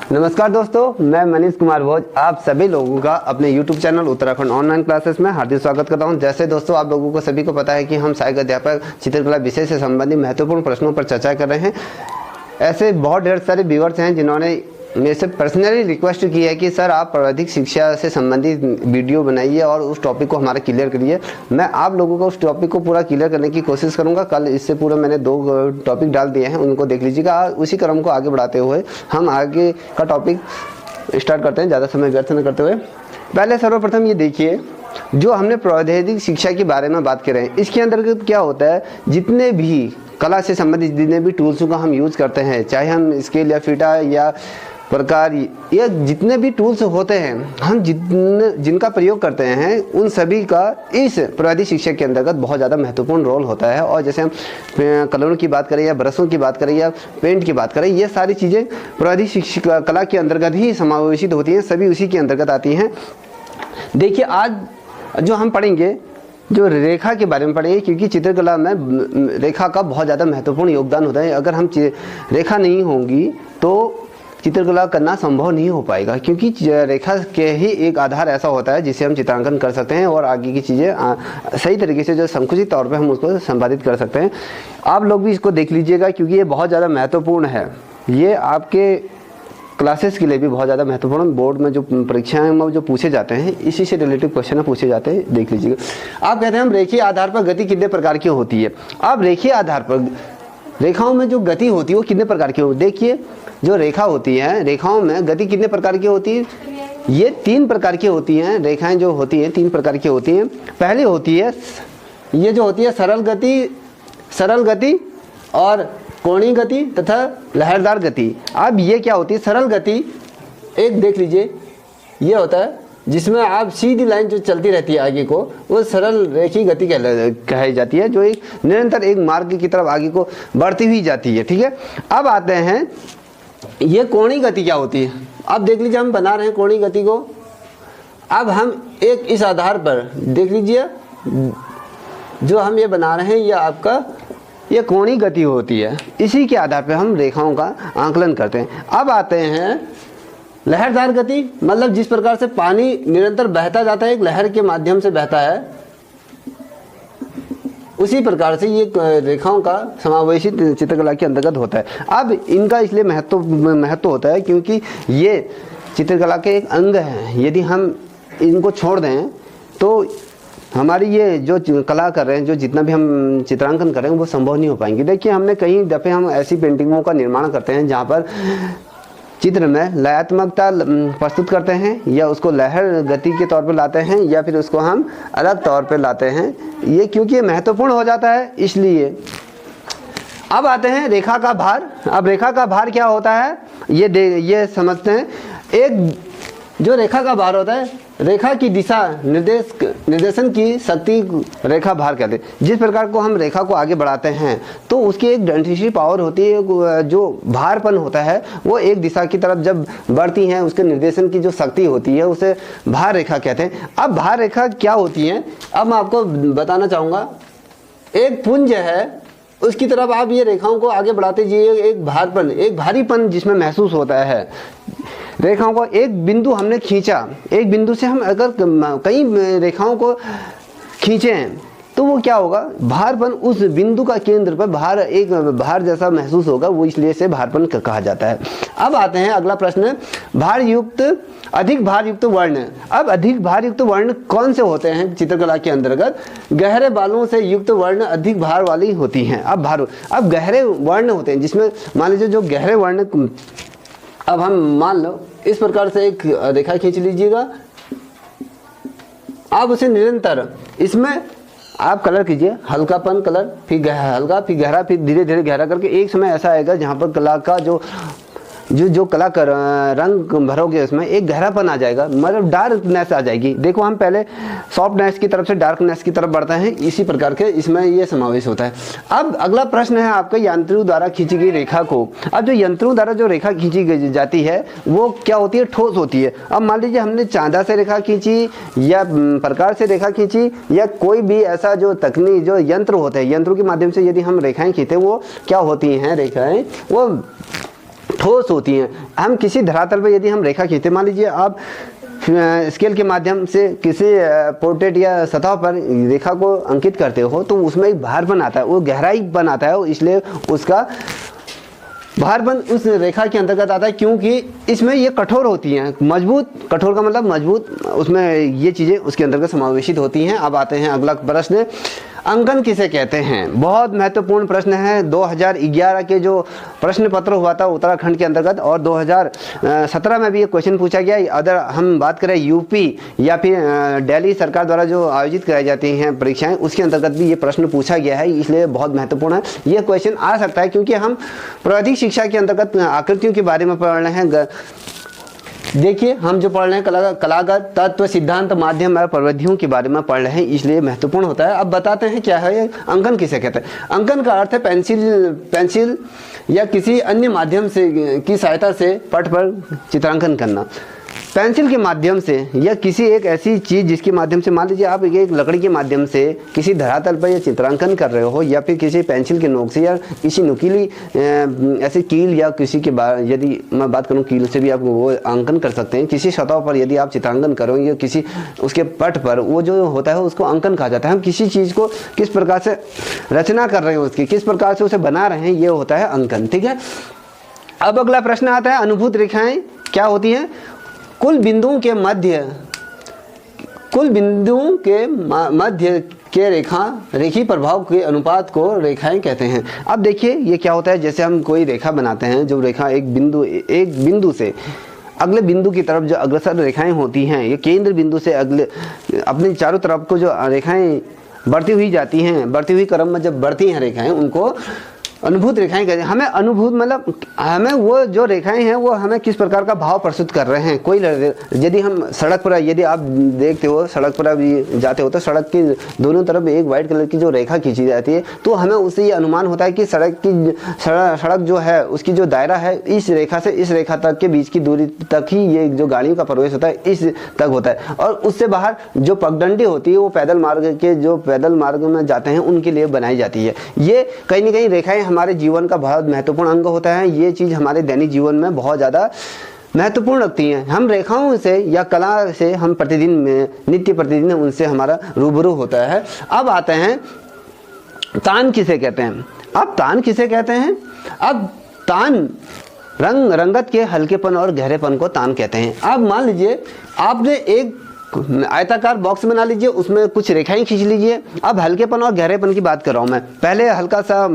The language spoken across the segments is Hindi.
नमस्कार दोस्तों, मैं मनीष कुमार भोज आप सभी लोगों का अपने YouTube channel Uttarakhand online classes में हार्दिक स्वागत करता हूं। जैसे दोस्तों आप लोगों को सभी को पता है कि हम सहायक अध्यापक चित्रकला विषय से संबंधित महत्वपूर्ण प्रश्नों पर चर्चा कर रहे हैं। ऐसे बहुत ढेर सारे व्यूअर्स हैं जिन्होंने मेरे से पर्सनली रिक्वेस्ट की है कि सर आप प्राविधिक शिक्षा से संबंधित वीडियो बनाइए और उस टॉपिक को हमारा क्लियर करिए। मैं आप लोगों को उस टॉपिक को पूरा क्लियर करने की कोशिश करूंगा। कल इससे पूरा मैंने 2 टॉपिक डाल दिए हैं, उनको देख लीजिएगा। उसी क्रम को आगे बढ़ाते हुए हम आगे का टॉपिक स्टार्ट करते हैं, ज़्यादा समय व्यर्थ न करते हुए। पहले सर्वप्रथम ये देखिए, जो हमने प्राविधिक शिक्षा के बारे में बात कर रहे हैं, इसके अंतर्गत क्या होता है, जितने भी कला से संबंधित जितने भी टूल्सों का हम यूज़ करते हैं, चाहे हम स्केल या फीटा या प्रकार, ये जितने भी टूल्स होते हैं हम जिनका प्रयोग करते हैं, उन सभी का इस प्राविधिक शिक्षा के अंतर्गत बहुत ज़्यादा महत्वपूर्ण रोल होता है। और जैसे हम कलरों की बात करें या ब्रशों की बात करें या पेंट की बात करें, ये सारी चीज़ें प्राविधिक शिक्षा कला के अंतर्गत ही समावेशित होती हैं, सभी उसी के अंतर्गत आती हैं। देखिए, आज जो हम पढ़ेंगे, जो रेखा के बारे में पढ़ेंगे, क्योंकि चित्रकला में रेखा का बहुत ज़्यादा महत्वपूर्ण योगदान होता है। अगर हम रेखा नहीं होंगी तो चित्रकला करना संभव नहीं हो पाएगा, क्योंकि रेखा के ही एक आधार ऐसा होता है जिससे हम चित्रांकन कर सकते हैं और आगे की चीज़ें सही तरीके से जो संकुचित तौर पे हम उसको संपादित कर सकते हैं। आप लोग भी इसको देख लीजिएगा, क्योंकि ये बहुत ज़्यादा महत्वपूर्ण है। ये आपके क्लासेस के लिए भी बहुत ज़्यादा महत्वपूर्ण, बोर्ड में जो परीक्षाएं में जो पूछे जाते हैं, इसी से रिलेटिव क्वेश्चन पूछे जाते हैं, देख लीजिएगा। आप कहते हैं हम रेखीय आधार पर गति कितने प्रकार की होती है। अब रेखीय आधार पर रेखाओं में जो गति होती है वो कितने प्रकार की होती है। देखिए, जो रेखा होती है, रेखाओं में गति कितने प्रकार की होती है, ये 3 प्रकार की होती हैं। रेखाएं जो होती हैं 3 प्रकार की होती हैं। पहली होती है, ये जो होती है सरल गति और कोणीय गति तथा लहरदार गति। अब ये क्या होती है, सरल गति एक देख लीजिए, ये होता है जिसमें आप सीधी लाइन जो चलती रहती है आगे को, वो सरल रेखीय गति कही जाती है, जो एक निरंतर एक मार्ग की तरफ आगे को बढ़ती हुई जाती है। ठीक है, अब आते हैं ये कोणीय गति क्या होती है। अब देख लीजिए, हम बना रहे हैं कोणीय गति को। अब हम एक इस आधार पर देख लीजिए, जो हम ये बना रहे हैं ये आपका ये कोणीय गति होती है। इसी के आधार पर हम रेखाओं का आंकलन करते हैं। अब आते हैं लहरदार गति, मतलब जिस प्रकार से पानी निरंतर बहता जाता है, एक लहर के माध्यम से बहता है, उसी प्रकार से ये रेखाओं का समावेशित चित्रकला के अंतर्गत होता है। अब इनका इसलिए महत्व होता है क्योंकि ये चित्रकला के एक अंग हैं। यदि हम इनको छोड़ दें तो हमारी ये जो कला कर रहे हैं, जो जितना भी हम चित्रांकन कर रहे हैं, वो संभव नहीं हो पाएंगे। देखिए, हमने कई दफ़े हम ऐसी पेंटिंगों का निर्माण करते हैं जहाँ पर चित्र में लयात्मकता प्रस्तुत करते हैं, या उसको लहर गति के तौर पर लाते हैं, या फिर उसको हम अलग तौर पर लाते हैं। ये क्योंकि ये महत्वपूर्ण हो जाता है, इसलिए। अब आते हैं रेखा का भार। अब रेखा का भार क्या होता है ये समझते हैं। एक जो रेखा का भार होता है, रेखा की दिशा निर्देशन की शक्ति रेखा भार कहते हैं। जिस प्रकार को हम रेखा को आगे बढ़ाते हैं तो उसकी एक डंठिशी पावर होती है, जो भारपन होता है वो एक दिशा की तरफ जब बढ़ती है, उसके निर्देशन की जो शक्ति होती है उसे भार रेखा कहते हैं। अब भार रेखा क्या होती है, अब मैं आपको बताना चाहूँगा। एक पुंज है, उसकी तरफ आप ये रेखाओं को आगे बढ़ाते जाइए, एक भारीपन जिसमें महसूस होता है। रेखाओं को एक बिंदु हमने खींचा, एक बिंदु से हम अगर कई रेखाओं को खींचें तो वो क्या होगा, भारपन उस बिंदु का केंद्र पर एक भार जैसा महसूस होगा, वो इसलिए से भारपन कहा जाता है। अब आते हैं अगला प्रश्न, अधिक भारयुक्त वर्ण। अब अधिक भारयुक्त वर्ण कौन से होते हैं चित्रकला के अंतर्गत, गहरे बालों से युक्त वर्ण अधिक भार वाली होती हैं। अब गहरे वर्ण होते हैं जिसमें मान लीजिए जो गहरे वर्ण, अब हम मान लो इस प्रकार से एक रेखा खींच लीजिएगा। आप उसे निरंतर इसमें आप कलर कीजिए, हल्कापन कलर, फिर हल्का, फिर गहरा, फिर धीरे धीरे गहरा करके एक समय ऐसा आएगा जहाँ पर कला का जो कला कर रंग भरोगे उसमें एक गहरापन आ जाएगा, मतलब डार्कनेस आ जाएगी। देखो, हम पहले सॉफ्टनेस की तरफ से डार्कनेस की तरफ बढ़ते हैं, इसी प्रकार के इसमें ये समावेश होता है। अब अगला प्रश्न है आपका यंत्रों द्वारा खींची गई रेखा को। अब जो यंत्रों द्वारा जो रेखा खींची जाती है वो क्या होती है, ठोस होती है। अब मान लीजिए हमने चांदा से रेखा खींची या प्रकार से रेखा खींची, या कोई भी ऐसा जो तकनीक जो यंत्र होते हैं, यंत्रों के माध्यम से यदि हम रेखाएं खींचते, वो क्या होती हैं, रेखाएं वो ठोस होती हैं। हम किसी धरातल पर यदि हम रेखा खींचते, मान लीजिए आप स्केल के माध्यम से किसी पोर्ट्रेट या सतह पर रेखा को अंकित करते हो तो उसमें एक भारपन आता है, वो गहराई बन आता है, इसलिए उसका भारपन उस रेखा के अंतर्गत आता है, क्योंकि इसमें ये कठोर होती हैं, मजबूत, कठोर का मतलब मजबूत, उसमें ये चीज़ें उसके अंतर्गत समावेशित होती हैं। अब आते हैं अगला प्रश्न, अंकन किसे कहते हैं? बहुत महत्वपूर्ण प्रश्न है। 2011 के जो प्रश्न पत्र हुआ था उत्तराखंड के अंतर्गत और 2017 में भी ये क्वेश्चन पूछा गया। अगर हम बात करें यूपी या फिर दिल्ली सरकार द्वारा जो आयोजित कराई जाती हैं परीक्षाएं, उसके अंतर्गत भी ये प्रश्न पूछा गया है, इसलिए बहुत महत्वपूर्ण है। ये क्वेश्चन आ सकता है क्योंकि हम प्राविधिक शिक्षा के अंतर्गत आकृतियों के बारे में पढ़ रहे हैं। देखिए, हम जो पढ़ रहे हैं कलागत, तत्व, सिद्धांत, माध्यम और प्रविधियों के बारे में पढ़ रहे हैं, इसलिए महत्वपूर्ण होता है। अब बताते हैं क्या है ये अंकन किसे कहते हैं। अंकन का अर्थ है पेंसिल या किसी अन्य माध्यम से की सहायता से पट पर चित्रांकन करना। पेंसिल के माध्यम से या किसी एक ऐसी चीज़ जिसके माध्यम से, मान लीजिए आप एक लकड़ी के माध्यम से किसी धरातल पर या चित्रांकन कर रहे हो, या फिर किसी पेंसिल के नोक से या किसी नुकीली ऐसे कील या किसी के यदि मैं बात करूं कील से भी आप वो अंकन कर सकते हैं। किसी सतह पर यदि आप चित्रांकन करो या किसी उसके पट पर, वो जो होता है उसको अंकन कहा जाता है। हम किसी चीज़ को किस प्रकार से रचना कर रहे हैं, उसकी किस प्रकार से उसे बना रहे हैं, ये होता है अंकन। ठीक है, अब अगला प्रश्न आता है, अनुभूत रेखाएं क्या होती हैं? कुल बिंदुओं के मध्य के रेखी प्रभाव के अनुपात को रेखाएं कहते हैं। अब देखिए ये क्या होता है, जैसे हम कोई रेखा बनाते हैं, जो रेखा एक बिंदु से अगले बिंदु की तरफ जो अग्रसर रेखाएं होती हैं, ये केंद्र बिंदु से अगले अपने चारों तरफ को जो रेखाएं बढ़ती हुई जाती हैं, बढ़ती हुई क्रम में जब बढ़ती हैं रेखाएं, उनको अनुभूत रेखाएं कहते हैं। हमें अनुभूत मतलब हमें वो जो रेखाएं हैं वो हमें किस प्रकार का भाव प्रस्तुत कर रहे हैं। कोई यदि हम सड़क पर, यदि आप देखते हो सड़क पर अभी जाते हो तो सड़क की दोनों तरफ एक वाइट कलर की जो रेखा खींची जाती है, तो हमें उससे ये अनुमान होता है कि सड़क जो है उसकी जो दायरा है, इस रेखा से इस रेखा तक के बीच की दूरी तक ही ये जो गाड़ियों का प्रवेश होता है इस तक होता है, और उससे बाहर जो पगडंडी होती है वो पैदल मार्ग में जाते हैं उनके लिए बनाई जाती है। ये कहीं ना कहीं रेखाएं हमारे जीवन का बहुत महत्वपूर्ण अंग होता है। ये चीज़ हमारे दैनिक जीवन में बहुत ज़्यादा महत्वपूर्ण रखती हैं। हम रेखाओं से या कला से हम नित्य प्रतिदिन उनसे हमारा रूबरू होता है। अब आते हैं तान किसे कहते हैं। अब तान किसे कहते हैं? अब तान रंगत के हल्केपन और गहरेपन को तान कहते हैं। अब मान लीजिए आपने एक आयताकार बॉक्स बना लीजिए, उसमें कुछ रेखाएं खींच लीजिए। अब हल्केपन और गहरेपन की बात कर रहा हूँ मैं। पहले हल्का सा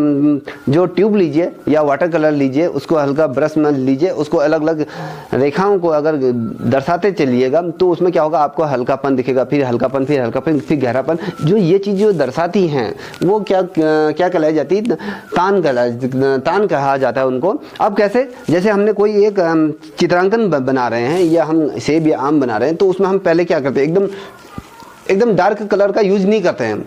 जो ट्यूब लीजिए या वाटर कलर लीजिए, उसको हल्का ब्रश में लीजिए, उसको अलग अलग रेखाओं को अगर दर्शाते चलिएगा तो उसमें क्या होगा, आपको हल्कापन दिखेगा, फिर हल्कापन, फिर गहरापन। जो ये चीज़ जो दर्शाती हैं वो क्या कहलाई जाती है? तान कहा जाता है उनको। अब कैसे? जैसे हमने कोई एक चित्रांकन बना रहे हैं या हम सेब या आम बना रहे हैं, तो उसमें हम पहले क्या करते हैं, एकदम डार्क कलर का यूज नहीं करते हैं।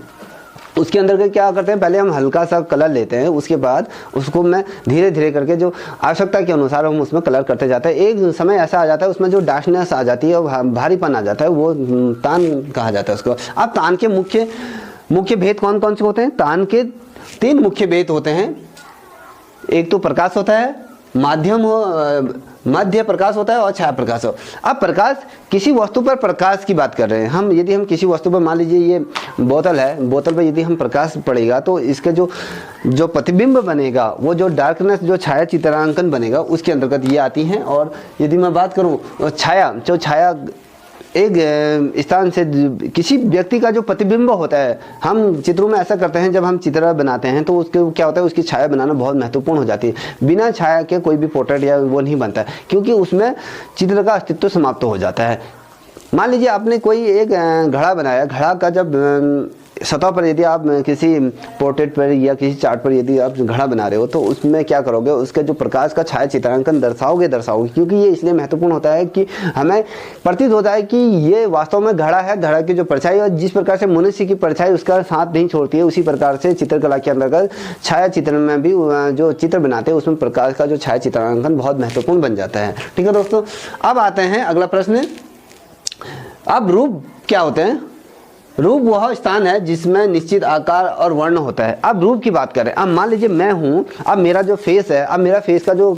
उसके अंदर क्या करते हैं, पहले हम हल्का सा कलर लेते हैं, उसके बाद उसको मैं धीरे धीरे करके जो आवश्यकता के अनुसार हम उसमें कलर करते जाते हैं। एक समय ऐसा आ जाता है उसमें जो डार्कनेस आ जाती है और भारीपन आ जाता है, वो तान कहा जाता है उसको। अब तान के मुख्य भेद कौन कौन से होते हैं? तान के 3 मुख्य भेद होते हैं। एक तो प्रकाश होता है, मध्य प्रकाश होता है और छाया प्रकाश हो। अब प्रकाश, किसी वस्तु पर प्रकाश की बात कर रहे हैं हम। यदि हम किसी वस्तु पर, मान लीजिए ये बोतल है, बोतल पर यदि हम प्रकाश पड़ेगा तो इसका जो प्रतिबिंब बनेगा, वो जो डार्कनेस, जो छाया चित्रांकन बनेगा, उसके अंतर्गत ये आती हैं। और यदि मैं बात करूँ छाया एक स्थान से किसी व्यक्ति का जो प्रतिबिंब होता है, हम चित्रों में ऐसा करते हैं, जब हम चित्र बनाते हैं तो उसके क्या होता है, उसकी छाया बनाना बहुत महत्वपूर्ण हो जाती है। बिना छाया के कोई भी पोर्ट्रेट या वो नहीं बनता है, क्योंकि उसमें चित्र का अस्तित्व समाप्त हो जाता है। मान लीजिए आपने कोई एक घड़ा बनाया, घड़ा का जब सतह पर यदि आप किसी पोर्ट्रेट पर या किसी चार्ट पर यदि आप घड़ा बना रहे हो, तो उसमें क्या करोगे, उसका जो प्रकाश का छाया चित्रांकन दर्शाओगे, क्योंकि ये इसलिए महत्वपूर्ण होता है कि हमें प्रतीत होता है कि ये वास्तव में घड़ा है। घड़ा की जो परछाई, और जिस प्रकार से मनुष्य की परछाई उसका साथ नहीं छोड़ती है, उसी प्रकार से चित्रकला के अंतर्गत छाया चित्र में भी जो चित्र बनाते हैं उसमें प्रकाश का जो छाया चित्रांकन बहुत महत्वपूर्ण बन जाता है। ठीक है दोस्तों, अब आते हैं अगला प्रश्न। अब रूप क्या होते हैं? रूप वह स्थान है जिसमें निश्चित आकार और वर्ण होता है। अब रूप की बात करें, अब मान लीजिए मैं हूं, अब मेरा जो फेस है, अब मेरा फेस का जो